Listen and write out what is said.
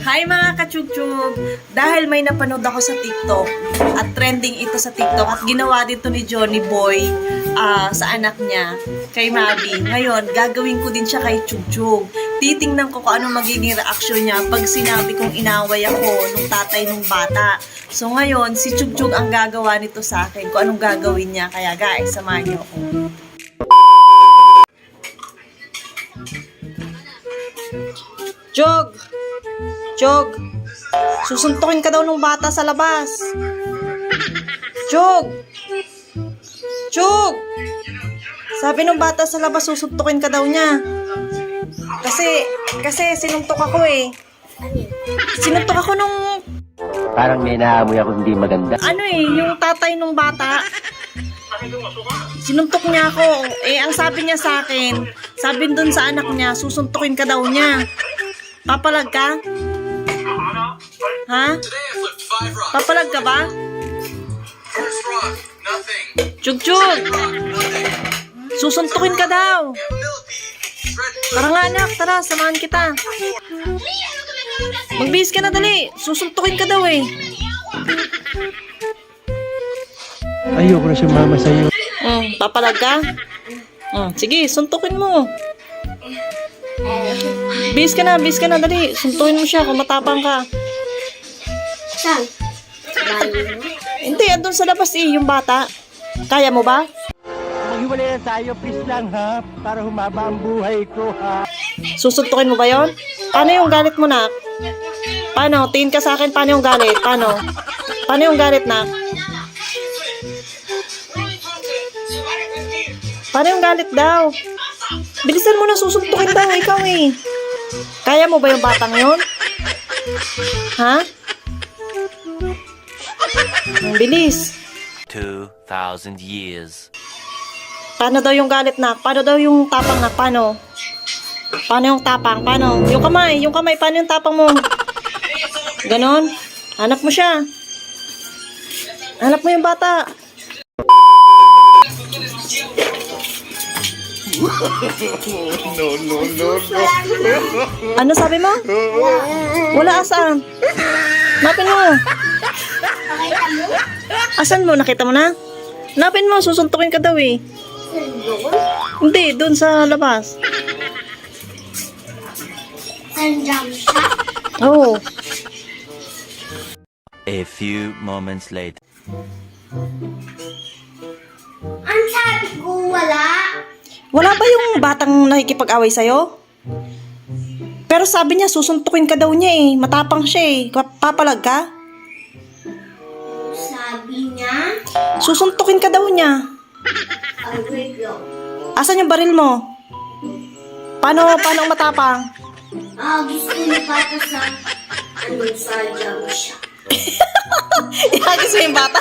Hi mga kachugchug! Dahil may napanood ako sa TikTok at trending ito sa TikTok at ginawa dito ni Johnny Boy sa anak niya, kay Mabi. Ngayon, gagawin ko din siya kay Chugchug. Titingnan ko kung anong magiging reaksyon niya pag sinabi kong inaway ako nung tatay nung bata. So ngayon, si Chugchug ang gagawa nito sa akin kung anong gagawin niya. Kaya guys, samahan niyo ako. Jog! Jog! Susuntukin ka daw ng bata sa labas. Jog! Jog! Sabi ng bata sa labas, susuntukin ka daw niya. Kasi sinuntok ako eh. Sinuntok ako nung... Parang may naamoy ako hindi maganda. Ano eh, yung tatay nung bata. Sinuntok niya ako. Eh, ang sabi niya sa akin, sabi dun sa anak niya, susuntukin ka daw niya. Papalag ka? Ha? Papalag ka ba? Chug-chug! Susuntukin ka daw. Tara nga anak, tara, samahan kita. Magbihis ka na dali. Susuntukin ka daw eh. Ayoko na sumama sa'yo. Papalag ka? Sige, suntukin mo. Bihis ka na, dali. Suntukin mo siya kung matapang ka. Saan? Hindi, andun sa labas eh, yung bata. Kaya mo ba? Maghiwalay na tayo, please lang ha. Para humaba ang buhay ko ha. Susuntukin mo ba yon? Paano yung galit mo, nak? Paano? Tingin ka sa akin, paano yung galit? Paano? Paano yung galit, nak? Paano yung galit daw? Bilisan mo na, susuntukin daw, ikaw eh. Kaya mo ba yung batang yon? Ha? Ang bilis. 2,000 years. Paano daw yung galit, nak? Paano daw yung tapang, nak? Paano? Paano yung tapang? Paano? Yung kamay, paano yung tapang mo? Ganon? Hanap mo siya. Hanap mo yung bata. Ano sabi mo? Wala, asan? Hanapin mo. Pakita mo? Asan mo? Nakita mo na? Hanapin mo, susuntukin ka daw eh. Hindi, doon sa labas. Nandiyan siya? Oo. A few moments later. Ang sabi ko, wala. Wala ba yung batang nakikipag-away sa'yo? Pero sabi niya, susuntukin ka daw niya eh. Matapang siya eh. Papalag ka? Sabi niya, Susuntukin ka daw niya. wait lang. Asan yung baril mo? Paano ang matapang? Gusto niya bata sa, sa jam siya. Ihagis mo yung bata.